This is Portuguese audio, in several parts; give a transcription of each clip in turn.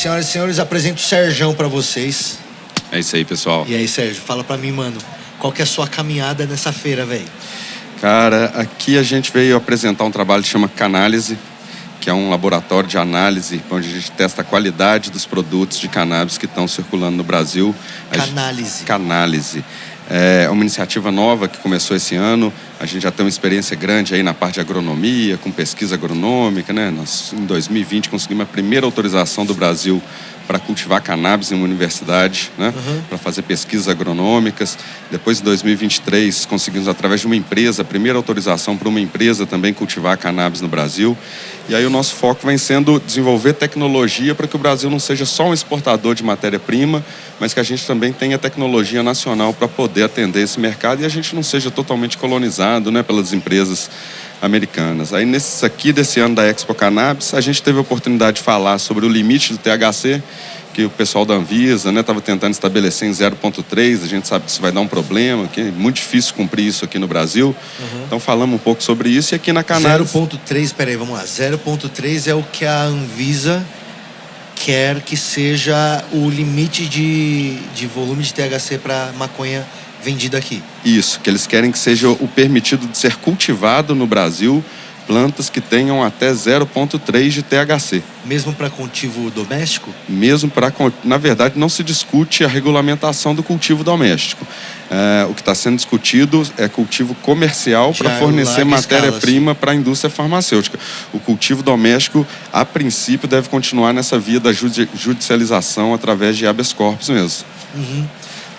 Senhoras e senhores, apresento o Serjão pra vocês. É isso aí, pessoal. E aí, Sérgio, fala pra mim, mano, qual que é a sua caminhada nessa feira, velho? Cara, aqui a gente veio apresentar um trabalho que chama Canálise, que é um laboratório de análise onde a gente testa a qualidade dos produtos de cannabis que estão circulando no Brasil. Canálise. Canálise. É uma iniciativa nova que começou esse ano. A gente já tem uma experiência grande aí na parte de agronomia, com pesquisa agronômica, né? Nós, em 2020, conseguimos a primeira autorização do Brasil para cultivar cannabis em uma universidade, né? Para fazer pesquisas agronômicas. Depois, em 2023, conseguimos, através de uma empresa, a primeira autorização para uma empresa também cultivar cannabis no Brasil. E aí o nosso foco vem sendo desenvolver tecnologia para que o Brasil não seja só um exportador de matéria-prima, mas que a gente também tenha tecnologia nacional para poder atender esse mercado e a gente não seja totalmente colonizado, né, pelas empresas americanas. Aí nesse aqui desse ano da Expo Cannabis, a gente teve a oportunidade de falar sobre o limite do THC, que o pessoal da Anvisa, né, estava tentando estabelecer em 0,3. A gente sabe que isso vai dar um problema, que é muito difícil cumprir isso aqui no Brasil. Então falamos um pouco sobre isso e aqui na Cannabis... 0,3, peraí, vamos lá. 0,3 é o que a Anvisa quer que seja o limite de volume de THC para maconha vendida aqui. Isso, que eles querem que seja o permitido de ser cultivado no Brasil plantas que tenham até 0,3 de THC. Mesmo para cultivo doméstico? Mesmo para... Na verdade, não se discute a regulamentação do cultivo doméstico. O que está sendo discutido é cultivo comercial para fornecer matéria-prima para a indústria farmacêutica. O cultivo doméstico, a princípio, deve continuar nessa via da judicialização através de habeas corpus mesmo.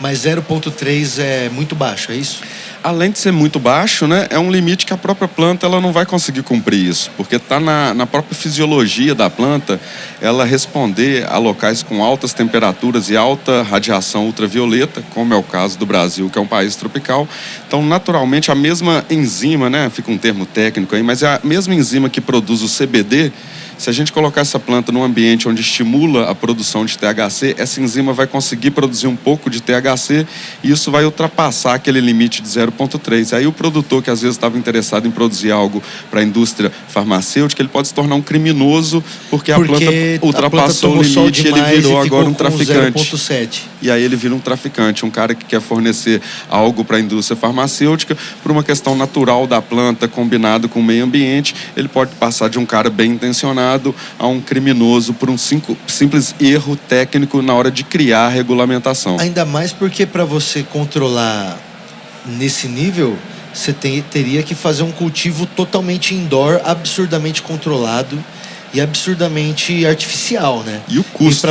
Mas 0,3 é muito baixo, é isso? Além de ser muito baixo, né, é um limite que a própria planta ela não vai conseguir cumprir isso, porque está na própria fisiologia da planta ela responder a locais com altas temperaturas e alta radiação ultravioleta, como é o caso do Brasil, que é um país tropical. Então, naturalmente, a mesma enzima, né, fica um termo técnico aí, mas é a mesma enzima que produz o CBD. Se a gente colocar essa planta num ambiente onde estimula a produção de THC, essa enzima vai conseguir produzir um pouco de THC e isso vai ultrapassar aquele limite de 0,3. Aí o produtor que às vezes estava interessado em produzir algo para a indústria farmacêutica, ele pode se tornar um criminoso porque a planta ultrapassou o limite e ele virou agora um traficante. 0,7. E aí ele vira um traficante, um cara que quer fornecer algo para a indústria farmacêutica, por uma questão natural da planta combinado com o meio ambiente, ele pode passar de um cara bem intencionado a um criminoso por um simples erro técnico na hora de criar a regulamentação. Ainda mais porque para você controlar nesse nível, você teria que fazer um cultivo totalmente indoor, absurdamente controlado e absurdamente artificial, né? E o custo? E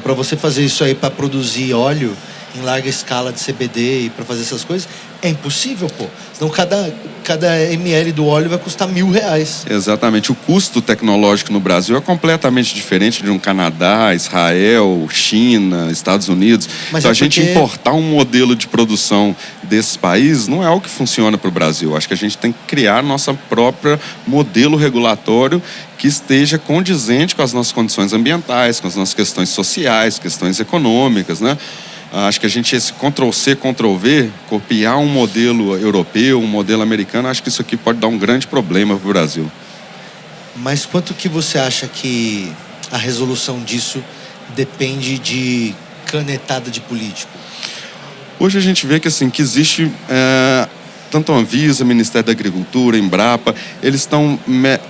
para você fazer isso aí para produzir óleo em larga escala de CBD e para fazer essas coisas, é impossível, pô. Senão cada ml do óleo vai custar R$1.000. Exatamente. O custo tecnológico no Brasil é completamente diferente de um Canadá, Israel, China, Estados Unidos. Mas então a gente importar um modelo de produção desses países não é algo que funciona para o Brasil. Acho que a gente tem que criar nossa própria modelo regulatório que esteja condizente com as nossas condições ambientais, com as nossas questões sociais, questões econômicas, né? Acho que a gente, esse Ctrl-C, Ctrl-V, copiar um modelo europeu, um modelo americano, acho que isso aqui pode dar um grande problema para o Brasil. Mas quanto que você acha que a resolução disso depende de canetada de político? Hoje a gente vê que, assim, que existe... tanto a Anvisa, Ministério da Agricultura, Embrapa, eles estão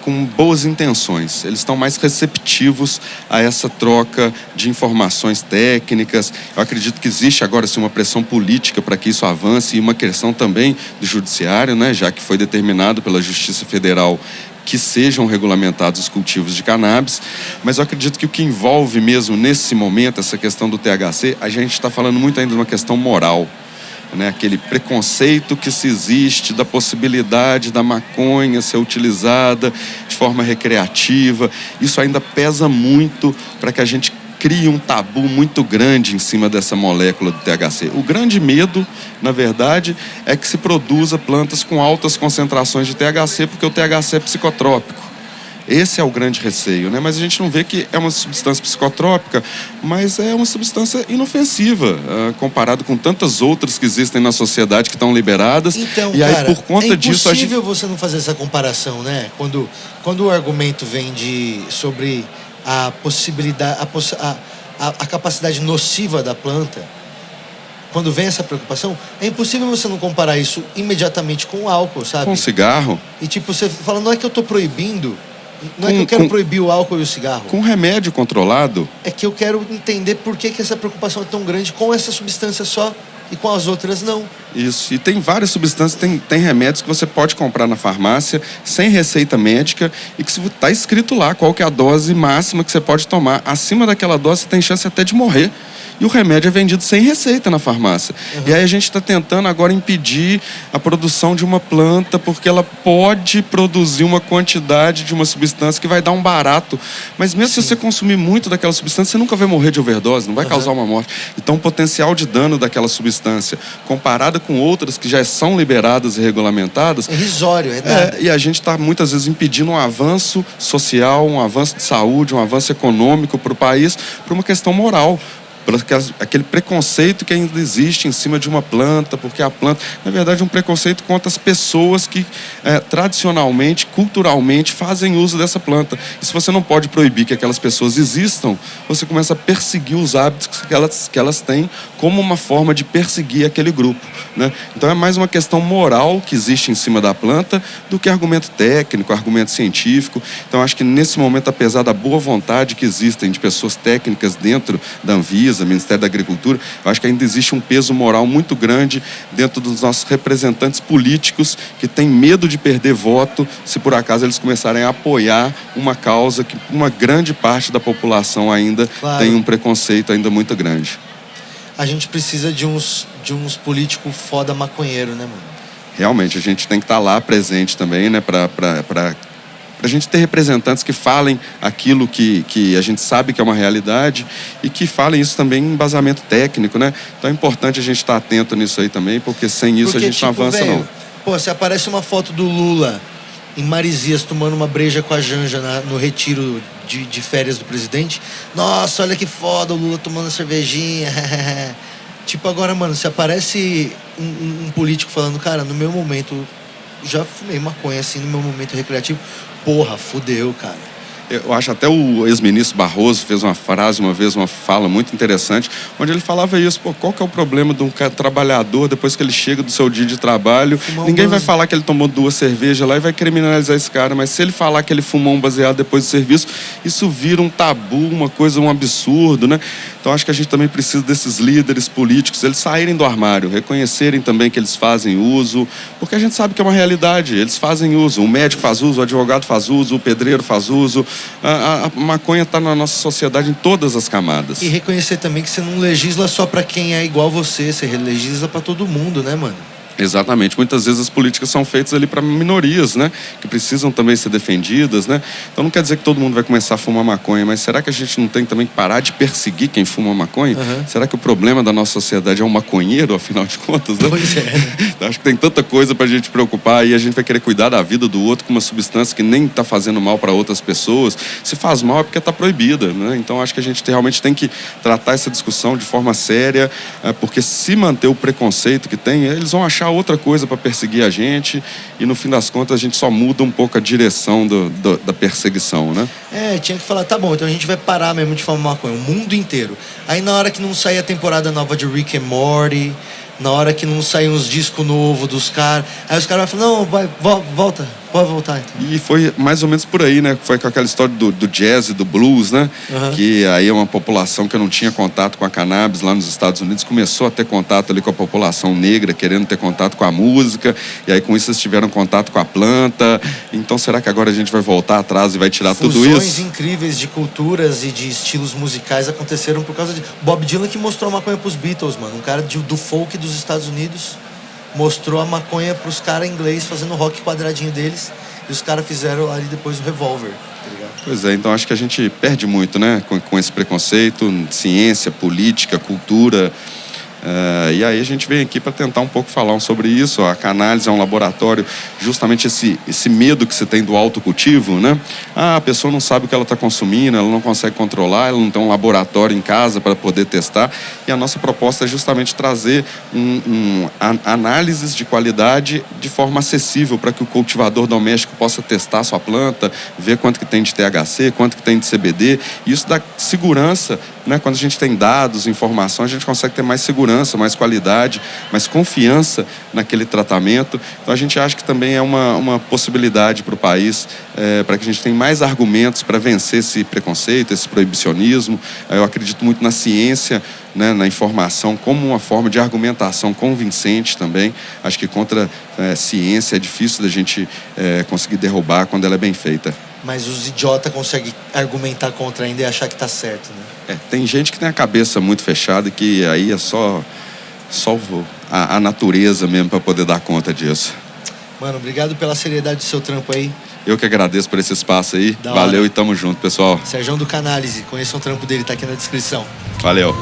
com boas intenções, eles estão mais receptivos a essa troca de informações técnicas. Eu acredito que existe agora assim, uma pressão política para que isso avance e uma questão também do judiciário, né, já que foi determinado pela Justiça Federal que sejam regulamentados os cultivos de cannabis, mas eu acredito que o que envolve mesmo nesse momento, essa questão do THC, a gente está falando muito ainda de uma questão moral. Né, aquele preconceito que se existe da possibilidade da maconha ser utilizada de forma recreativa, isso ainda pesa muito para que a gente crie um tabu muito grande em cima dessa molécula do THC. O grande medo, na verdade, é que se produza plantas com altas concentrações de THC, porque o THC é psicotrópico. Esse é o grande receio, né? Mas a gente não vê que é uma substância psicotrópica, mas é uma substância inofensiva, comparado com tantas outras que existem na sociedade que estão liberadas. Então, e aí, por conta disso, é impossível você não fazer essa comparação, né? Quando o argumento vem sobre a possibilidade, a capacidade nociva da planta, quando vem essa preocupação, é impossível você não comparar isso imediatamente com o álcool, sabe? Com o cigarro. E tipo, você fala, não é que eu tô proibindo, não é que eu quero proibir o álcool e o cigarro. Com remédio controlado. É que eu quero entender por que essa preocupação é tão grande com essa substância só e com as outras não. Isso, e tem várias substâncias, tem remédios que você pode comprar na farmácia sem receita médica e que está escrito lá qual que é a dose máxima que você pode tomar. Acima daquela dose você tem chance até de morrer. E o remédio é vendido sem receita na farmácia. E aí a gente está tentando agora impedir a produção de uma planta porque ela pode produzir uma quantidade de uma substância que vai dar um barato. Mas mesmo se você consumir muito daquela substância, você nunca vai morrer de overdose, não vai causar uma morte. Então o potencial de dano daquela substância, comparada com outras que já são liberadas e regulamentadas... É irrisório, é nada. E a gente está muitas vezes impedindo um avanço social, um avanço de saúde, um avanço econômico para o país, por uma questão moral. Aquele preconceito que ainda existe em cima de uma planta, porque a planta, na verdade, é um preconceito contra as pessoas que tradicionalmente, culturalmente, fazem uso dessa planta. E se você não pode proibir que aquelas pessoas existam, você começa a perseguir os hábitos que elas têm como uma forma de perseguir aquele grupo, né? Então é mais uma questão moral que existe em cima da planta do que argumento técnico, argumento científico. Então acho que nesse momento, apesar da boa vontade que existem de pessoas técnicas dentro da Anvisa, Ministério da Agricultura, eu acho que ainda existe um peso moral muito grande dentro dos nossos representantes políticos que têm medo de perder voto se por acaso eles começarem a apoiar uma causa que uma grande parte da população ainda tem um preconceito ainda muito grande. A gente precisa de uns políticos foda maconheiro, né, mano? Realmente, a gente tem que estar lá presente também, né, para a gente ter representantes que falem aquilo que a gente sabe que é uma realidade e que falem isso também em embasamento técnico, né? Então é importante a gente estar atento nisso aí também, porque sem isso a gente não avança, não. Pô, se aparece uma foto do Lula em Marizias tomando uma breja com a Janja no retiro de férias do presidente, nossa, olha que foda, o Lula tomando cervejinha. Tipo, agora, mano, se aparece um político falando, cara, no meu momento, já fumei maconha assim, no meu momento recreativo, porra, fudeu, cara. Eu acho até o ex-ministro Barroso fez uma frase uma vez, uma fala muito interessante, onde ele falava isso, pô, qual que é o problema de um trabalhador depois que ele chega do seu dia de trabalho? Ninguém vai falar que ele tomou 2 cervejas lá e vai criminalizar esse cara, mas se ele falar que ele fumou um baseado depois do serviço, isso vira um tabu, uma coisa, um absurdo, né? Então acho que a gente também precisa desses líderes políticos, eles saírem do armário, reconhecerem também que eles fazem uso, porque a gente sabe que é uma realidade, eles fazem uso, o médico faz uso, o advogado faz uso, o pedreiro faz uso. A maconha está na nossa sociedade em todas as camadas. E reconhecer também que você não legisla só para quem é igual você legisla para todo mundo, né, mano? Exatamente. Muitas vezes as políticas são feitas ali para minorias, né? Que precisam também ser defendidas, né? Então não quer dizer que todo mundo vai começar a fumar maconha, mas será que a gente não tem também que parar de perseguir quem fuma maconha? Será que o problema da nossa sociedade é um maconheiro, afinal de contas, né? Pois é. Então, acho que tem tanta coisa para a gente preocupar e a gente vai querer cuidar da vida do outro com uma substância que nem está fazendo mal para outras pessoas. Se faz mal é porque está proibida, né? Então acho que a gente realmente tem que tratar essa discussão de forma séria, porque se manter o preconceito que tem, eles vão achar outra coisa para perseguir a gente e no fim das contas a gente só muda um pouco a direção da perseguição, né? Tinha que falar, tá bom, então a gente vai parar mesmo de fumar maconha, o mundo inteiro. Aí na hora que não sair a temporada nova de Rick and Morty, na hora que não sair uns discos novos dos caras, aí os caras vão falar, não, vai, volta, pode voltar então. E foi mais ou menos por aí, né? Foi com aquela história do jazz e do blues, né? Que aí é uma população que não tinha contato com a cannabis lá nos Estados Unidos, começou a ter contato ali com a população negra, querendo ter contato com a música, e aí com isso eles tiveram contato com a planta. Então será que agora a gente vai voltar atrás e vai tirar tudo isso? Fusões incríveis de culturas e de estilos musicais aconteceram por causa de Bob Dylan, que mostrou a maconha pros Beatles, mano. Um cara do folk dos Estados Unidos mostrou a maconha pros caras inglês fazendo o rock quadradinho deles, e os caras fizeram ali depois o Revolver, tá ligado? Pois é, então acho que a gente perde muito, né, com esse preconceito, ciência, política, cultura. E aí a gente vem aqui para tentar um pouco falar sobre isso. A Canálise é um laboratório, justamente esse medo que você tem do autocultivo, né? A pessoa não sabe o que ela está consumindo, ela não consegue controlar, ela não tem um laboratório em casa para poder testar. E a nossa proposta é justamente trazer análises de qualidade de forma acessível para que o cultivador doméstico possa testar a sua planta, ver quanto que tem de THC, quanto que tem de CBD. E isso dá segurança, né? Quando a gente tem dados, informação, a gente consegue ter mais segurança, mais qualidade, mais confiança naquele tratamento. Então a gente acha que também é uma possibilidade para o país, para que a gente tenha mais argumentos para vencer esse preconceito, esse proibicionismo. Eu acredito muito na ciência, né, na informação como uma forma de argumentação convincente também. Acho que contra ciência é difícil da gente conseguir derrubar quando ela é bem feita. Mas os idiotas conseguem argumentar contra ainda e achar que tá certo, né? Tem gente que tem a cabeça muito fechada e que aí é só a natureza mesmo para poder dar conta disso. Mano, obrigado pela seriedade do seu trampo aí. Eu que agradeço por esse espaço aí. Da hora. Valeu e tamo junto, pessoal. Serjão do Canálise, conheçam o trampo dele, tá aqui na descrição. Valeu.